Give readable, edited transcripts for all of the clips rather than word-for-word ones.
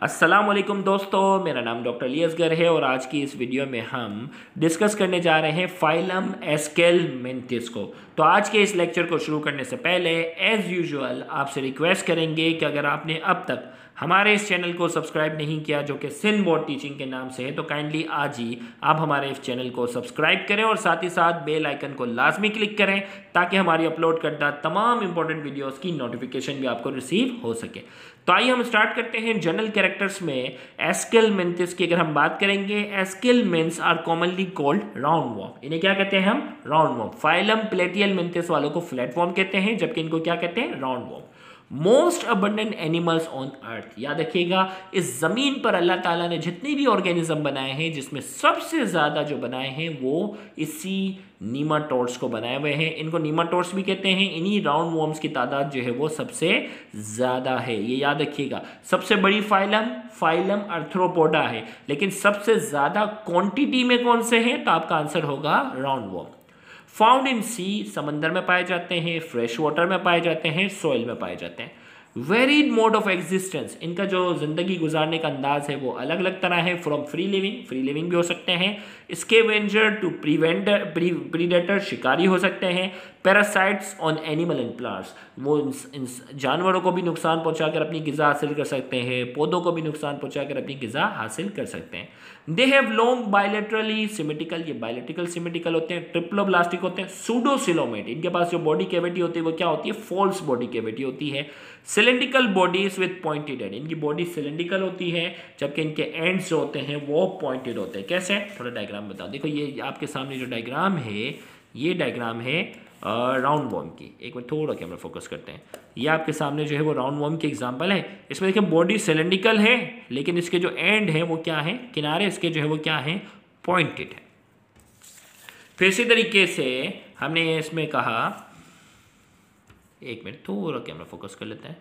अस्सलाम वालेकुम दोस्तों, मेरा नाम डॉक्टर अली असगर है और आज की इस वीडियो में हम डिस्कस करने जा रहे हैं फाइलम एस्केलमेंथिस को। तो आज के इस लेक्चर को शुरू करने से पहले एज़ यूजुअल आपसे रिक्वेस्ट करेंगे कि अगर आपने अब तक हमारे इस चैनल को सब्सक्राइब नहीं किया जो कि सिंध बोर्ड टीचिंग के नाम से है, तो काइंडली आज ही आप हमारे इस चैनल को सब्सक्राइब करें और साथ ही साथ बेल आइकन को लाजमी क्लिक करें ताकि हमारी अपलोड करदा तमाम इंपॉर्टेंट वीडियोस की नोटिफिकेशन भी आपको रिसीव हो सके। तो आइए हम स्टार्ट करते हैं। जनरल कैरेक्टर्स में एस्केलमेंथिस की अगर हम बात करेंगे, aschelminthes are commonly called roundworm. इन्हें क्या कहते हैं हम? Round warm. फाइलम प्लेटियलमेंथिस वालों को फ्लैट वॉर्म कहते हैं, जबकि इनको क्या कहते हैं? Round warm. Most abundant animals on earth, याद रखिएगा इस जमीन पर अल्लाह ताला ने जितने भी ऑर्गेनिज्म बनाए हैं, जिसमें सबसे ज्यादा जो बनाए हैं वो इसी नीमाटोड्स को बनाए हुए हैं। इनको नीमाटोड्स भी कहते हैं। इन्हीं राउंड वॉर्म्स की तादाद जो है वो सबसे ज्यादा है, ये याद रखिएगा। सबसे बड़ी फाइलम आर्थ्रोपोडा है, लेकिन सबसे ज्यादा क्वांटिटी में कौन से हैं? तो आपका आंसर होगा राउंड वॉर्म। फाउंड इन सी, समंदर में पाए जाते हैं, फ्रेश वाटर में पाए जाते हैं, सॉइल में पाए जाते हैं। वेरिड मोड ऑफ एग्जिस्टेंस, इनका जो जिंदगी गुजारने का अंदाज है वो अलग अलग तरह है। फ्रॉम फ्री लिविंग भी हो सकते हैं, स्केवेंजर टू प्रीडेटर, शिकारी हो सकते हैं। Parasites on animal and plants, वो इन जानवरों को भी नुकसान पहुंचाकर अपनी ग़िज़ा हासिल कर सकते हैं, पौधों को भी नुकसान पहुंचाकर अपनी ग़िज़ा हासिल कर सकते हैं। They have long bilaterally symmetrical, ये बायलेटरल सिमेट्रिकल होते हैं। ट्रिप्लोब्लास्टिक होते हैं। सूडोसिलोमेट, इनके पास जो बॉडी कैविटी होती है वो क्या होती है? फॉल्स बॉडी कैविटी होती है। Cylindrical bodies with pointed and, इनकी बॉडी सिलेंड्रिकल होती है, जबकि इनके एंड्स जो होते हैं वो पॉइंटेड होते हैं। कैसे? थोड़ा डायग्राम बताओ। देखो ये आपके सामने जो डायग्राम है, ये डायग्राम है राउंड वॉर्म की। एक बार थोड़ा कैमरा फोकस करते हैं। ये आपके सामने जो है वो राउंड वॉर्म की एग्जांपल है। इसमें देखिए बॉडी सिलेंड्रिकल है, लेकिन इसके जो एंड है वो क्या है? किनारे इसके जो है वो क्या है? पॉइंटेड है। फिर इसी तरीके से हमने इसमें कहा, एक मिनट थोड़ा कैमरा फोकस कर लेते हैं।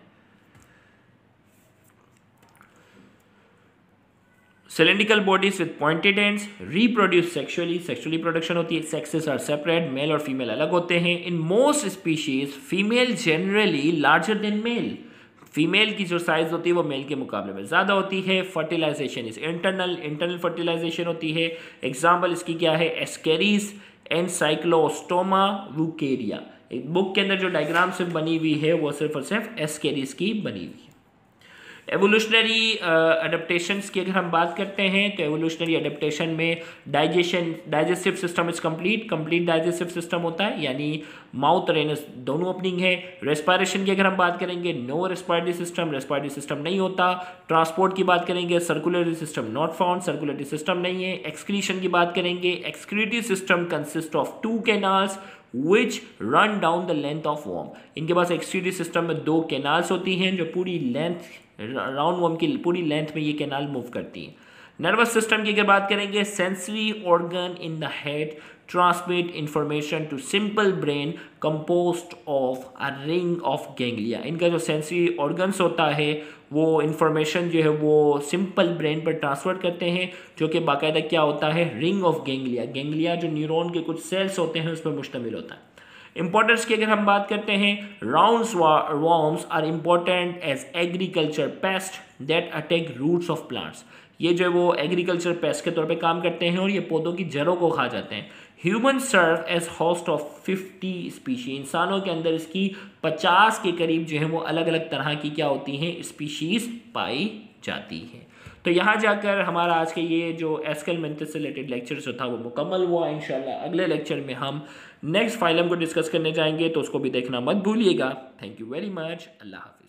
Cylindrical bodies with pointed ends, reproduce sexually production होती है। सेक्सेस आर सेपरेट, मेल और फीमेल अलग होते हैं। In most species female generally larger than male, female की जो साइज होती है वो मेल के मुकाबले में ज़्यादा होती है। फर्टिलाइजेशन इज इंटरनल फर्टिलाइजेशन होती है। एग्जाम्पल इसकी क्या है? Ascaris and cyclostoma wuchereria. एक बुक के अंदर जो डायग्राम सिर्फ बनी हुई है वो सिर्फ और सिर्फ एस्केरीज की बनी हुई है। एवोल्यूशनरी अडेप्टेशंस की अगर हम बात करते हैं तो एवोल्यूशनरी अडेप्टेशन में digestive system is complete digestive system होता है, यानी माउथ और एनस दोनों ओपनिंग है। रेस्पिरेशन की अगर हम बात करेंगे, नो रेस्पिरेटरी सिस्टम नहीं होता। ट्रांसपोर्ट की बात करेंगे, circulatory system not found, circulatory system नहीं है। एक्सक्रीशन की बात करेंगे, excretory system consist of 2 canals which run down the length of worm। इनके पास एक्सक्रीटरी सिस्टम में 2 कैनाल्स होती हैं जो पूरी लेंथ, राउंड वर्म की पूरी लेंथ में ये कैनाल मूव करती हैं। नर्वस सिस्टम की अगर बात करेंगे, sensory organ in the head transmit information to simple brain composed of a ring of ganglia. इनका जो सेंसरी ऑर्गन्स होता है वो इंफॉर्मेशन जो है वो सिंपल ब्रेन पर ट्रांसफर करते हैं, जो कि बाकायदा क्या होता है? Ring of ganglia. गैंग्लिया जो न्यूरॉन के कुछ सेल्स होते हैं उस पर मुश्तमिल होता है। इंपॉर्टेंस की अगर हम बात करते हैं, round worms are important as agriculture pest that attack roots of plants. ये जो है वो एग्रीकल्चर पेस्ट के तौर पे काम करते हैं और ये पौधों की जड़ों को खा जाते हैं। Human serve as host of 50 species, इंसानों के अंदर इसकी 50 के करीब जो है वो अलग अलग तरह की क्या होती हैं? स्पीशीज पाई जाती हैं। तो यहाँ जाकर हमारा आज के ये जो एस्केलमेंथिस से रिलेटेड लेक्चर जो था वो मुकम्मल हुआ। इंशाल्लाह अगले लेक्चर में हम नेक्स्ट फाइलम को डिस्कस करने जाएंगे, तो उसको भी देखना मत भूलिएगा। Thank you very much. अल्लाह हाफिज़।